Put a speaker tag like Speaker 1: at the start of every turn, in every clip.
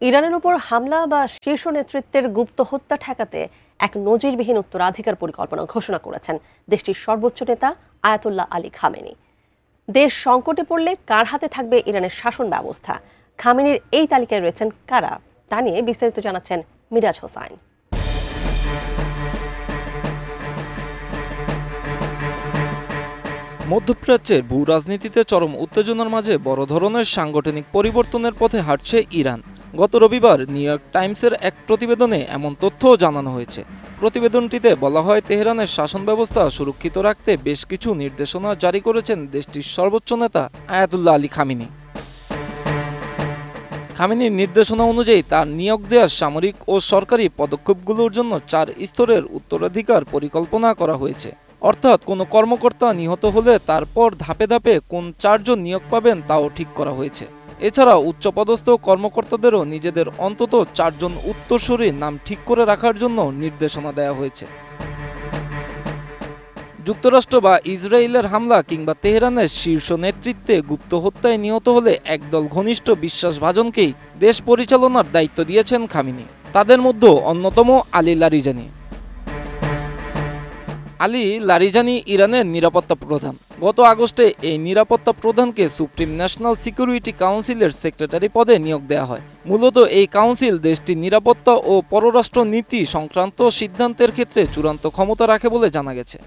Speaker 1: ইরানের উপর হামলা বা শীর্ষ নেতৃত্বের গুপ্ত হত্যা ঠেকাতে এক নজিরবিহীন উত্তরাধিকার পরিকল্পনা ঘোষণা করেছেন দেশটির সর্বোচ্চ নেতা আয়াতুল্লাহ আলী খামেনি। দেশ সংকটে পড়লে কার হাতে থাকবে ইরানের শাসন ব্যবস্থা, খামেনির এই তালিকায় রয়েছেন কারা, তা নিয়ে বিস্তারিত জানাচ্ছেন মিরাজ হোসাইন।
Speaker 2: মধ্যপ্রাচ্যের ভূ রাজনীতিতে চরম উত্তেজনার মাঝে বড় ধরনের সাংগঠনিক পরিবর্তনের পথে হাঁটছে ইরান। গত রবিবার নিউ ইয়র্ক টাইমসের এক প্রতিবেদনে এমন তথ্যও জানানো হয়েছে। প্রতিবেদনটিতে বলা হয়, তেহরানের শাসন ব্যবস্থা সুরক্ষিত রাখতে বেশ কিছু নির্দেশনা জারি করেছেন দেশটির সর্বোচ্চ নেতা আয়াতুল্লাহ আলী খামেনি। খামেনির নির্দেশনা অনুযায়ী তার নিয়োগ দেওয়া সামরিক ও সরকারি পদক্ষেপগুলোর জন্য 4 স্তরের উত্তরাধিকার পরিকল্পনা করা হয়েছে। অর্থাৎ কোনো কর্মকর্তা নিহত হলে তারপর ধাপে ধাপে কোন 4 জন নিয়োগ পাবেন তাও ঠিক করা হয়েছে। এছাড়া উচ্চপদস্থ কর্মকর্তাদেরও নিজেদের অন্তত 4 জন উত্তরসূরির নাম ঠিক করে রাখার জন্য নির্দেশনা দেওয়া হয়েছে। যুক্তরাষ্ট্র বা ইসরায়েলের হামলা কিংবা তেহরানের শীর্ষ নেতৃত্বে গুপ্ত হত্যায় নিহত হলে একদল ঘনিষ্ঠ বিশ্বাসভাজনকেই দেশ পরিচালনার দায়িত্ব দিয়েছেন খামেনি। তাদের মধ্যে অন্যতম আলী লারিজানি। আলী লারিজানি ইরানের নিরাপত্তা প্রধান। গত আগস্টে এই নিরাপত্তা প্রধানকে সুপ্রিম ন্যাশনাল সিকিউরিটি কাউন্সিলের সেক্রেটারি পদে নিয়োগ দেওয়া হয়। মূলত এই কাউন্সিল দেশটির নিরাপত্তা ও পররাষ্ট্র নীতি সংক্রান্ত সিদ্ধান্তের ক্ষেত্রে চূড়ান্ত ক্ষমতা রাখে বলে জানা গেছে।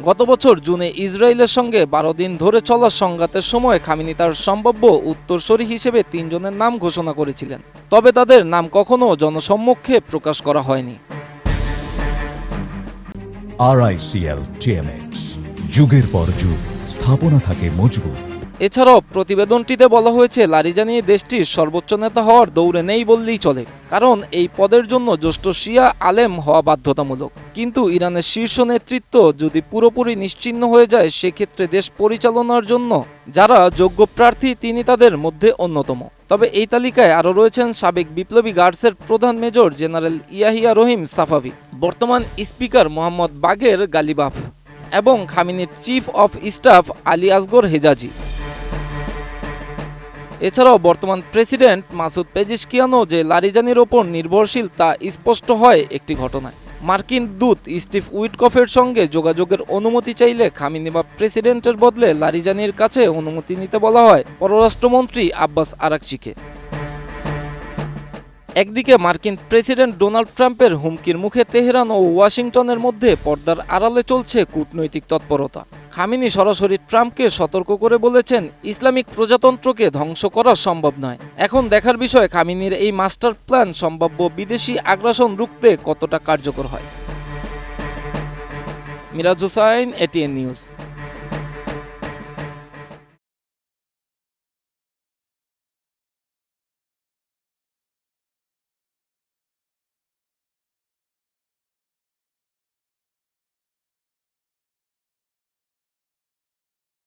Speaker 2: গত বছর জুনে ইসরায়েলের সঙ্গে 12 দিন ধরে চলা সংঘাতের সময় খামেনি তার সম্ভাব্য উত্তরসূরি হিসেবে 3 জনের নাম ঘোষণা করেছিলেন, তবে তাদের নাম কখনো জনসম্মুখে প্রকাশ করা হয়নি।
Speaker 3: RICL TMX, যুগের পর যুগ স্থাপনা থাকে মজবুত।
Speaker 2: এছাড়াও প্রতিবেদনটিতে বলা হয়েছে, লারিজানি দেশটির সর্বোচ্চ নেতা হওয়ার দৌড়ে নেই বললেই চলে, কারণ এই পদের জন্য জ্যেষ্ঠ শিয়া আলেম হওয়া বাধ্যতামূলক। কিন্তু ইরানের শীর্ষ নেতৃত্ব যদি পুরোপুরি নিশ্চিহ্ন হয়ে যায়, সেক্ষেত্রে দেশ পরিচালনার জন্য যারা যোগ্য প্রার্থী তিনি তাদের মধ্যে অন্যতম। তবে এই তালিকায় আরও রয়েছেন সাবেক বিপ্লবী গার্ডসের প্রধান major general Yahya Rahim Safavi, বর্তমান স্পিকার মোহাম্মদ বাগের গালিবাফ এবং খামেনির chief of staff Ali Asghar Hejazi. এছাড়াও বর্তমান প্রেসিডেন্ট মাসুদ পেজিশকিয়ানও যে লারিজানির ওপর নির্ভরশীল তা স্পষ্ট হয় একটি ঘটনায়। মার্কিন দূত স্টিভ উইটকফের সঙ্গে যোগাযোগের অনুমতি চাইলে খামেনি বা প্রেসিডেন্টের বদলে লারিজানির কাছে অনুমতি নিতে বলা হয় পররাষ্ট্রমন্ত্রী আব্বাস আরাকচিকে। একদিকে মার্কিন প্রেসিডেন্ট ডোনাল্ড ট্রাম্পের হুমকির মুখে তেহরান ও ওয়াশিংটনের মধ্যে পর্দার আড়ালে চলছে কূটনৈতিক তৎপরতা। খামেনি সরাসরি ট্রাম্পকে সতর্ক করে বলেছেন, ইসলামিক প্রজাতন্ত্রকে ধ্বংস করা সম্ভব নয়। এখন দেখার বিষয় খামেনির এই মাস্টার প্ল্যান সম্ভাব্য বিদেশি আগ্রাসন রুখতে কতটা কার্যকর হয়। Miraj Hossain, ATN news.